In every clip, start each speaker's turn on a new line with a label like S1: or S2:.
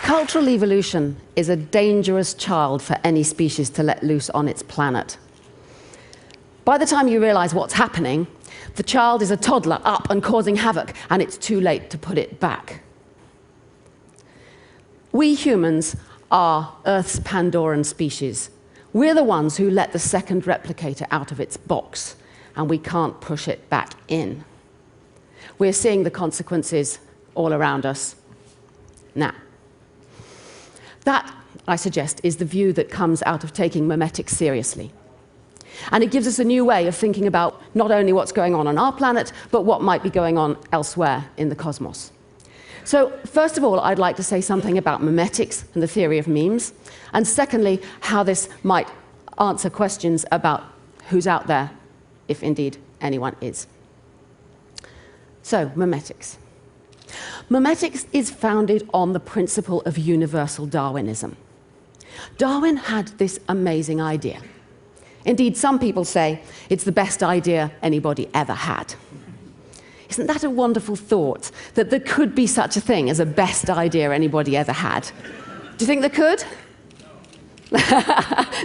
S1: Cultural evolution is a dangerous child for any species to let loose on its planet. By the time you realize what's happening, the child is a toddler up and causing havoc, and it's too late to put it back. We humans are Earth's Pandoran species. We're the ones who let the second replicator out of its box, and we can't push it back in. We're seeing the consequences all around us now. That, I suggest, is the view that comes out of taking memetics seriously. And it gives us a new way of thinking about not only what's going on our planet, but what might be going on elsewhere in the cosmos. So, first of all, I'd like to say something about memetics and the theory of memes, and secondly, how this might answer questions about who's out there, if indeed anyone is. So, memetics. Memetics is founded on the principle of universal Darwinism. Darwin had this amazing idea. Indeed, some people say it's the best idea anybody ever had. Isn't that a wonderful thought, that there could be such a thing as a best idea anybody ever had? Do you think there could?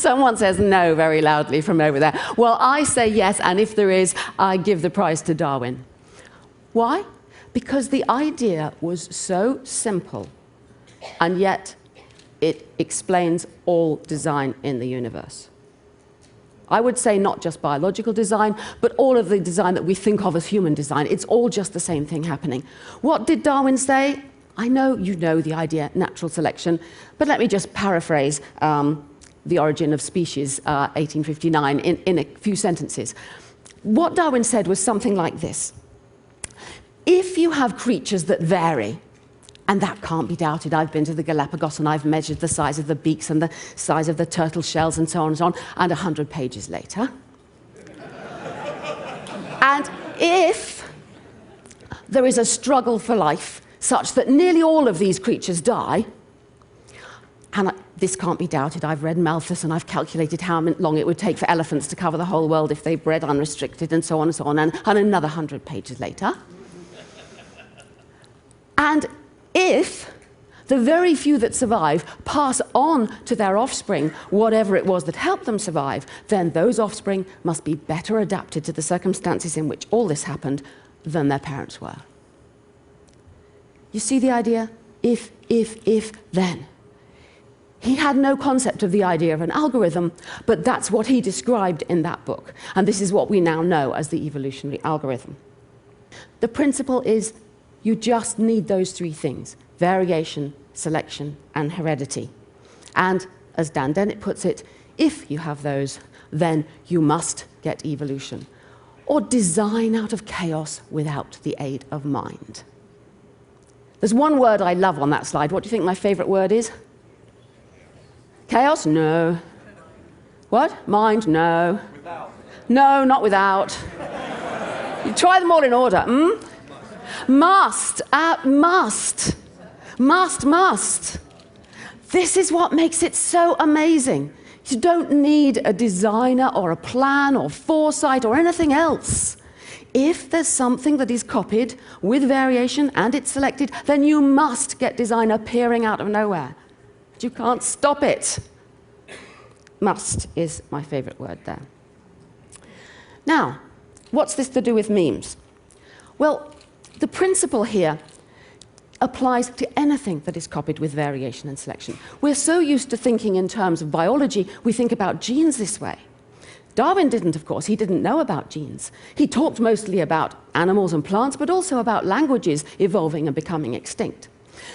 S1: Someone says no very loudly from over there. Well, I say yes, and if there is, I give the prize to Darwin. Why? Because the idea was so simple, and yet it explains all design in the universe. I would say not just biological design, but all of the design that we think of as human design. It's all just the same thing happening. What did Darwin say? I know you know the idea, natural selection, but let me just paraphrase The Origin of Species, 1859, in a few sentences. What Darwin said was something like this. If you have creatures that vary, and that can't be doubted, I've been to the Galapagos and I've measured the size of the beaks and the size of the turtle shells and so on and so on, and 100 pages later. And if there is a struggle for life such that nearly all of these creatures die, and this can't be doubted, I've read Malthus and I've calculated how long it would take for elephants to cover the whole world if they bred unrestricted and so on, and another 100 pages later. And if the very few that survive pass on to their offspring whatever it was that helped them survive, then those offspring must be better adapted to the circumstances in which all this happened than their parents were. You see the idea? If, then. He had no concept of the idea of an algorithm, but that's what he described in that book. And this is what we now know as the evolutionary algorithm. The principle is you just need those three things: variation, selection, and heredity. And, as Dan Dennett puts it, if you have those, then you must get evolution, or design out of chaos without the aid of mind. There's one word I love on that slide. What do you think my favorite word is? Chaos? No. What? Mind? No. Without. No, not without. You try them all in order. Must. Must. This is what makes it so amazing. You don't need a designer or a plan or foresight or anything else. If there's something that is copied with variation and it's selected, then you must get design appearing out of nowhere. You can't stop it. Must is my favorite word there. Now, what's this to do with memes? Well, the principle here applies to anything that is copied with variation and selection. We're so used to thinking in terms of biology, we think about genes this way. Darwin didn't, of course. He didn't know about genes. He talked mostly about animals and plants, but also about languages evolving and becoming extinct.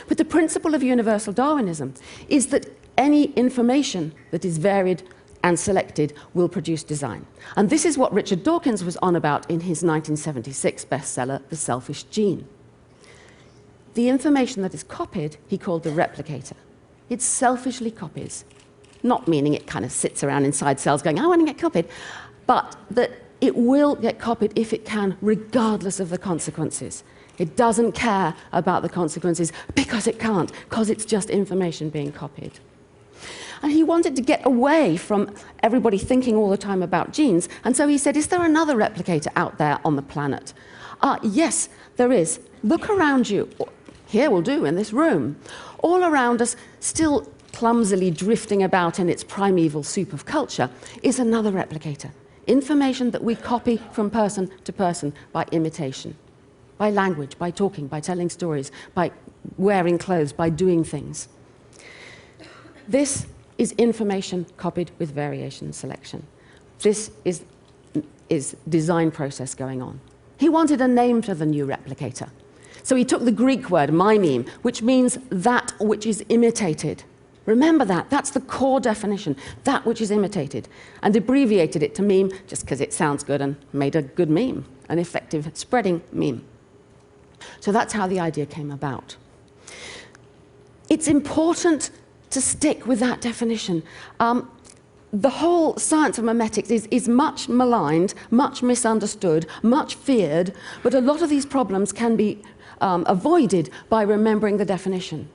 S1: But the principle of universal Darwinism is that any information that is varied and selected will produce design. And this is what Richard Dawkins was on about in his 1976 bestseller, The Selfish Gene. The information that is copied, he called the replicator. It selfishly copies, not meaning it kind of sits around inside cells going, I want to get copied, but that it will get copied if it can, regardless of the consequences. It doesn't care about the consequences because it can't, because it's just information being copied. And he wanted to get away from everybody thinking all the time about genes, and so he said, is there another replicator out there on the planet? Yes, there is. Look around you. Here will do, in this room. All around us, still clumsily drifting about in its primeval soup of culture, is another replicator. Information that we copy from person to person by imitation. By language, by talking, by telling stories, by wearing clothes, by doing things. This is information copied with variation selection. This is design process going on. He wanted a name for the new replicator. So he took the Greek word, mimeme, which means that which is imitated. Remember that. That's the core definition, that which is imitated, and abbreviated it to meme just because it sounds good and made a good meme, an effective spreading meme. So that's how the idea came about. It's important to stick with that definition. The whole science of memetics is much maligned, much misunderstood, much feared, but a lot of these problems can be avoided by remembering the definition.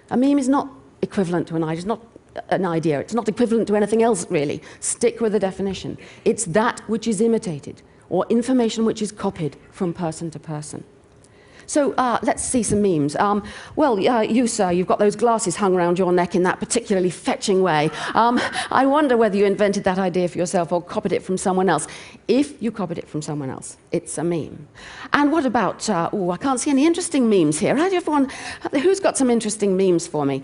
S1: A meme is not equivalent to an idea, it's not an idea, it's not equivalent to anything else really. Stick with the definition. It's that which is imitated, or information which is copied from person to person. So let's see some memes. You, sir, you've got those glasses hung around your neck in that particularly fetching way. I wonder whether you invented that idea for yourself or copied it from someone else. If you copied it from someone else, it's a meme. And what about, I can't see any interesting memes here. Who's got some interesting memes for me?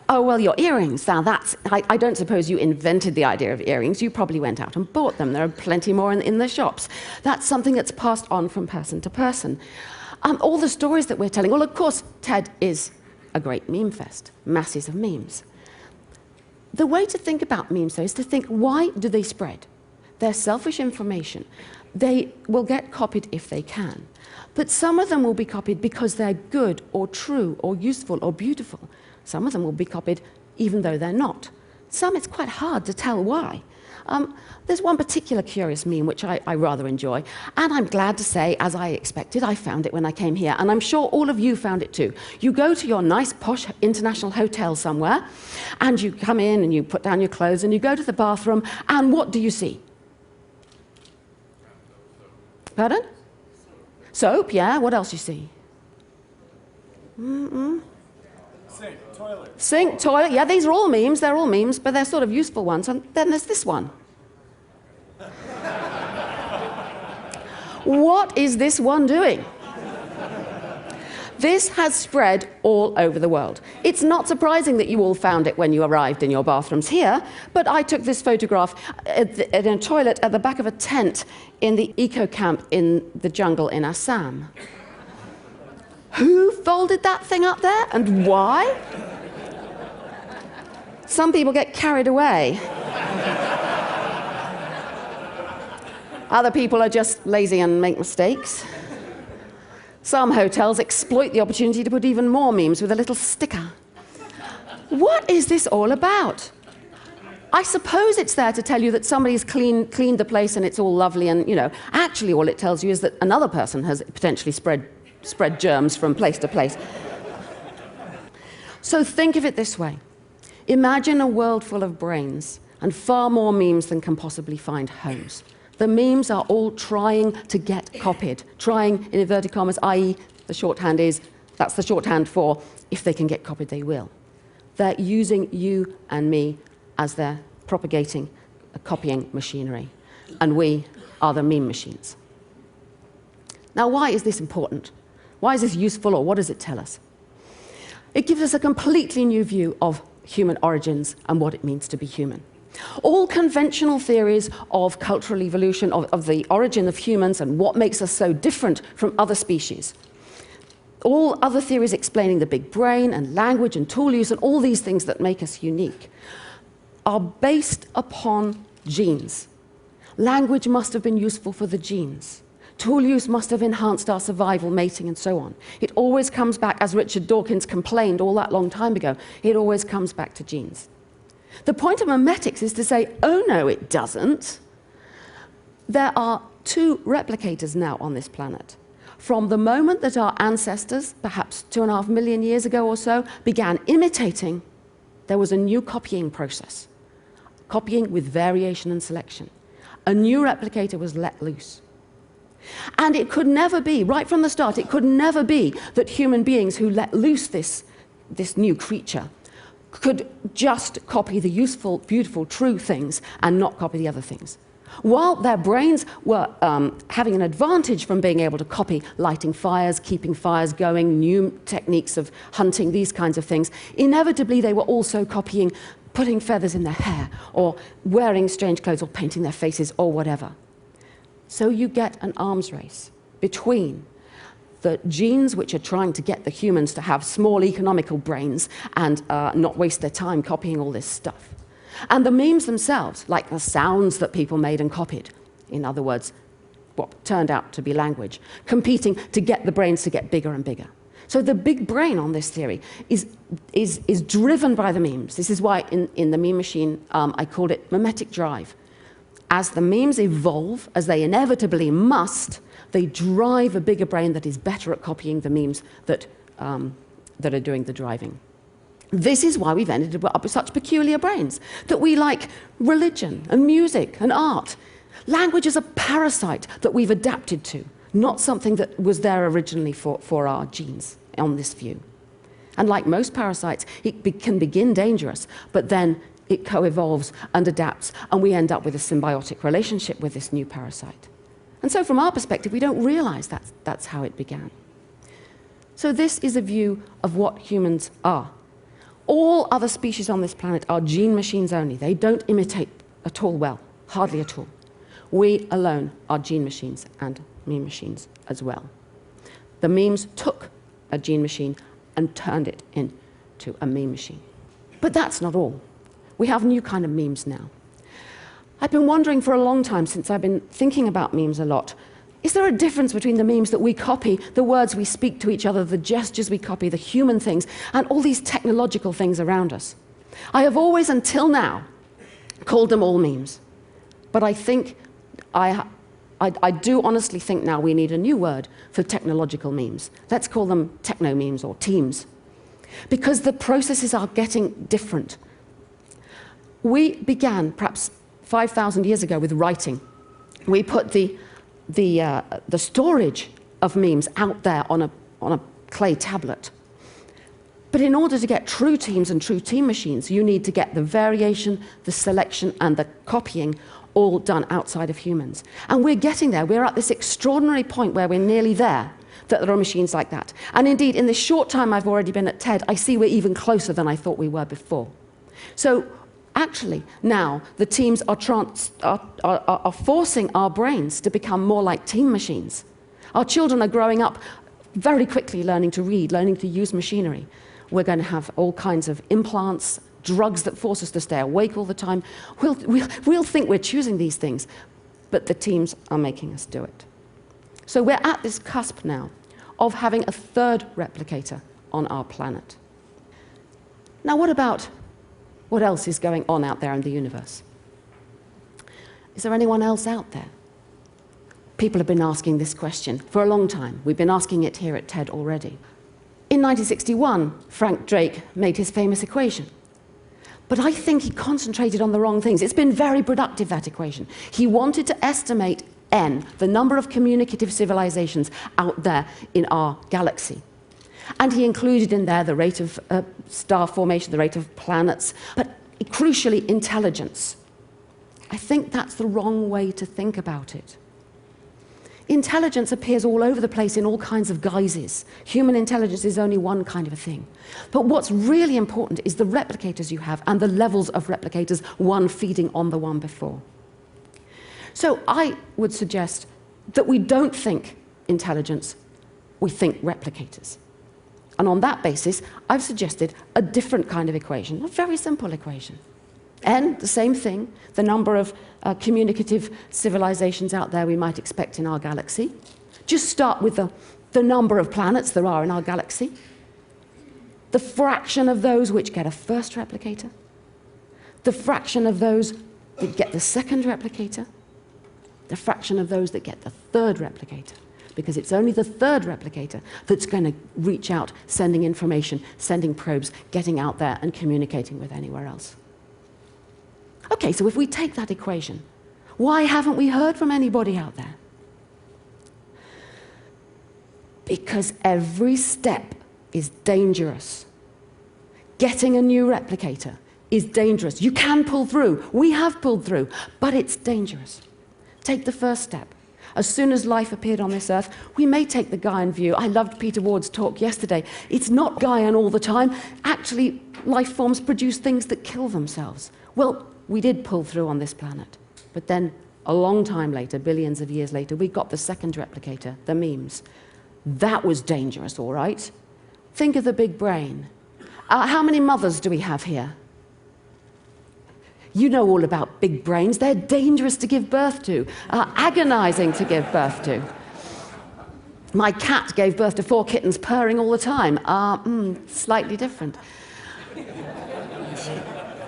S1: Oh, well, your earrings. Now, I don't suppose you invented the idea of earrings. You probably went out and bought them. There are plenty more in the shops. That's something that's passed on from person to person. All the stories that we're telling, well, of course, TED is a great meme fest, masses of memes. The way to think about memes, though, is to think, why do they spread? They're selfish information. They will get copied if they can. But some of them will be copied because they're good or true or useful or beautiful. Some of them will be copied even though they're not. Some, it's quite hard to tell why. There's one particular curious meme which I rather enjoy, and I'm glad to say, as I expected, I found it when I came here, and I'm sure all of you found it too. You go to your nice, posh international hotel somewhere, and you come in and you put down your clothes, and you go to the bathroom, and what do you see? Pardon? Soap, yeah. What else you see?
S2: Sink, toilet.
S1: Sink, toilet, yeah, these are all memes, they're all memes, but they're sort of useful ones. And then there's this one. What is this one doing? This has spread all over the world. It's not surprising that you all found it when you arrived in your bathrooms here, but I took this photograph in a toilet at the back of a tent in the eco camp in the jungle in Assam. Who folded that thing up there, and why? Some people get carried away. Other people are just lazy and make mistakes. Some hotels exploit the opportunity to put even more memes with a little sticker. What is this all about? I suppose it's there to tell you that somebody's cleaned the place and it's all lovely and, actually all it tells you is that another person has potentially spread germs from place to place. So think of it this way. Imagine a world full of brains and far more memes than can possibly find homes. The memes are all trying to get copied. Trying, in inverted commas, i.e. that's the shorthand for if they can get copied, they will. They're using you and me as their propagating, copying machinery. And we are the meme machines. Now, why is this important? Why is this useful, or what does it tell us? It gives us a completely new view of human origins and what it means to be human. All conventional theories of cultural evolution, of the origin of humans and what makes us so different from other species, all other theories explaining the big brain and language and tool use and all these things that make us unique, are based upon genes. Language must have been useful for the genes. Tool use must have enhanced our survival, mating, and so on. It always comes back, as Richard Dawkins complained all that long time ago, it always comes back to genes. The point of memetics is to say, oh no, it doesn't. There are two replicators now on this planet. From the moment that our ancestors, perhaps 2.5 million years ago or so, began imitating, there was a new copying process. Copying with variation and selection. A new replicator was let loose. And it could never be, right from the start, it could never be that human beings who let loose this new creature could just copy the useful, beautiful, true things and not copy the other things. While their brains were having an advantage from being able to copy lighting fires, keeping fires going, new techniques of hunting, these kinds of things, inevitably they were also copying putting feathers in their hair, or wearing strange clothes, or painting their faces, or whatever. So you get an arms race between the genes which are trying to get the humans to have small economical brains and not waste their time copying all this stuff. And the memes themselves, like the sounds that people made and copied, in other words, what turned out to be language, competing to get the brains to get bigger and bigger. So the big brain on this theory is driven by the memes. This is why in the meme machine, I called it mimetic drive. As the memes evolve, as they inevitably must, they drive a bigger brain that is better at copying the memes that are doing the driving. This is why we've ended up with such peculiar brains, that we like religion and music and art. Language is a parasite that we've adapted to, not something that was there originally for our genes on this view. And like most parasites, it can begin dangerous, but then it co-evolves and adapts, and we end up with a symbiotic relationship with this new parasite. And so from our perspective, we don't realize that's how it began. So this is a view of what humans are. All other species on this planet are gene machines only. They don't imitate at all well, hardly at all. We alone are gene machines and meme machines as well. The memes took a gene machine and turned it into a meme machine. But that's not all. We have new kind of memes now. I've been wondering for a long time, since I've been thinking about memes a lot, is there a difference between the memes that we copy, the words we speak to each other, the gestures we copy, the human things, and all these technological things around us? I have always, until now, called them all memes. But I think I do honestly think now we need a new word for technological memes. Let's call them techno-memes or teams. Because the processes are getting different. We began, perhaps 5,000 years ago, with writing. We put the storage of memes out there on a clay tablet. But in order to get true teams and true team machines, you need to get the variation, the selection, and the copying all done outside of humans. And we're getting there. We're at this extraordinary point where we're nearly there, that there are machines like that. And indeed, in the short time I've already been at TED, I see we're even closer than I thought we were before. So actually, now, the teams are forcing our brains to become more like team machines. Our children are growing up very quickly learning to read, learning to use machinery. We're going to have all kinds of implants, drugs that force us to stay awake all the time. We'll think we're choosing these things, but the teams are making us do it. So we're at this cusp now of having a third replicator on our planet. Now, what else is going on out there in the universe? Is there anyone else out there? People have been asking this question for a long time. We've been asking it here at TED already. In 1961, Frank Drake made his famous equation. But I think he concentrated on the wrong things. It's been very productive, that equation. He wanted to estimate N, the number of communicative civilizations out there in our galaxy. And he included in there the rate of star formation, the rate of planets, but crucially, intelligence. I think that's the wrong way to think about it. Intelligence appears all over the place in all kinds of guises. Human intelligence is only one kind of a thing. But what's really important is the replicators you have and the levels of replicators, one feeding on the one before. So I would suggest that we don't think intelligence, we think replicators. And on that basis, I've suggested a different kind of equation, a very simple equation. N, the same thing, the number of communicative civilizations out there we might expect in our galaxy. Just start with the number of planets there are in our galaxy. The fraction of those which get a first replicator. The fraction of those that get the second replicator. The fraction of those that get the third replicator. because it's only the third replicator that's going to reach out, sending information, sending probes, getting out there and communicating with anywhere else. Okay, so if we take that equation, why haven't we heard from anybody out there? Because every step is dangerous. Getting a new replicator is dangerous. You can pull through. We have pulled through, but it's dangerous. Take the first step. As soon as life appeared on this earth, we may take the Gaian view. I loved Peter Ward's talk yesterday. It's not Gaian all the time. Actually, life forms produce things that kill themselves. Well, we did pull through on this planet. But then, a long time later, billions of years later, we got the second replicator, the memes. That was dangerous, all right? Think of the big brain. How many mothers do we have here? You know all about big brains. They're dangerous to give birth to, agonizing to give birth to. My cat gave birth to 4 kittens purring all the time. Slightly different.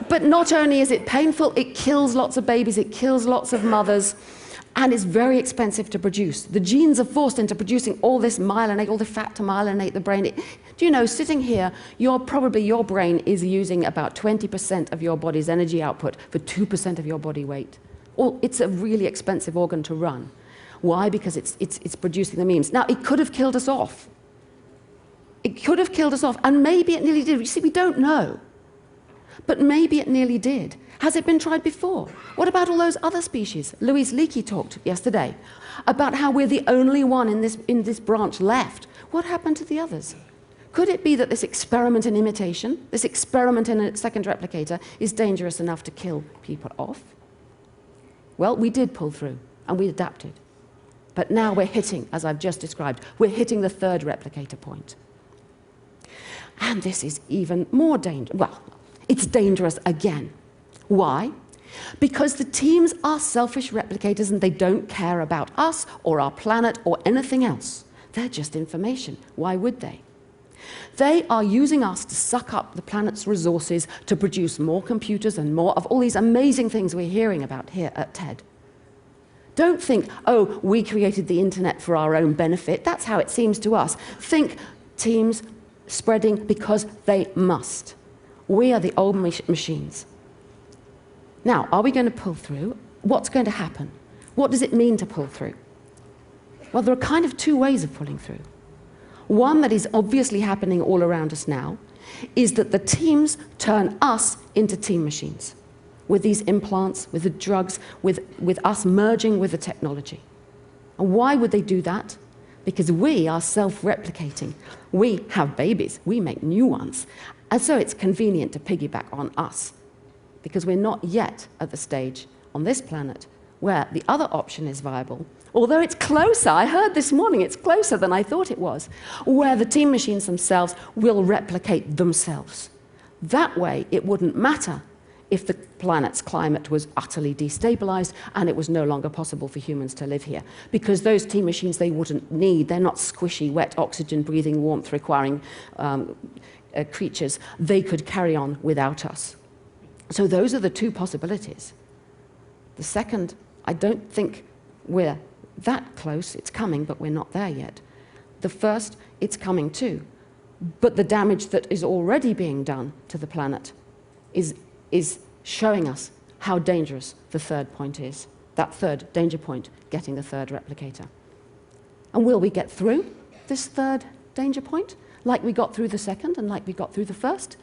S1: But not only is it painful, it kills lots of babies, it kills lots of mothers, and it's very expensive to produce. The genes are forced into producing all this myelinate, all the fat to myelinate the brain. Do you know, sitting here, your brain is using about 20% of your body's energy output for 2% of your body weight. Well, it's a really expensive organ to run. Why? Because it's producing the memes. Now, it could have killed us off. It could have killed us off, and maybe it nearly did. You see, we don't know. But maybe it nearly did. Has it been tried before? What about all those other species? Louise Leakey talked yesterday about how we're the only one in this branch left. What happened to the others? Could it be that this experiment in imitation, this experiment in a second replicator, is dangerous enough to kill people off? Well, we did pull through, and we adapted. But now we're hitting, as I've just described, we're hitting the third replicator point. And this is even more dangerous. Well, it's dangerous again. Why? Because the teams are selfish replicators and they don't care about us or our planet or anything else. They're just information. Why would they? They are using us to suck up the planet's resources to produce more computers and more of all these amazing things we're hearing about here at TED. Don't think, oh, we created the internet for our own benefit. That's how it seems to us. Think teams spreading because they must. We are the old machines. Now, are we going to pull through? What's going to happen? What does it mean to pull through? Well, there are kind of 2 ways of pulling through. One that is obviously happening all around us now is that the teams turn us into team machines with these implants, with the drugs, with us merging with the technology. And why would they do that? Because we are self-replicating. We have babies. We make new ones. And so it's convenient to piggyback on us, because we're not yet at the stage on this planet where the other option is viable, although it's closer. I heard this morning it's closer than I thought it was, where the team machines themselves will replicate themselves. That way, it wouldn't matter if the planet's climate was utterly destabilized and it was no longer possible for humans to live here, because those team machines they wouldn't need. They're not squishy, wet, oxygen-breathing, warmth-requiring creatures. They could carry on without us. So those are the 2 possibilities. The second, I don't think we're that close. It's coming, but we're not there yet. The first, it's coming too. But the damage that is already being done to the planet is showing us how dangerous the third point is. That third danger point, getting the third replicator. And will we get through this third danger point, like we got through the second and like we got through the first?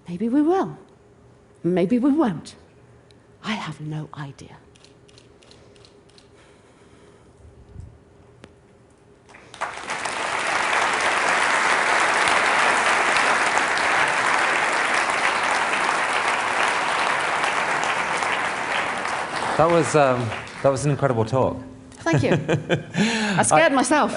S1: Maybe we will. Maybe we won't. I have no idea.
S3: That was an incredible talk.
S1: Thank you. I scared myself.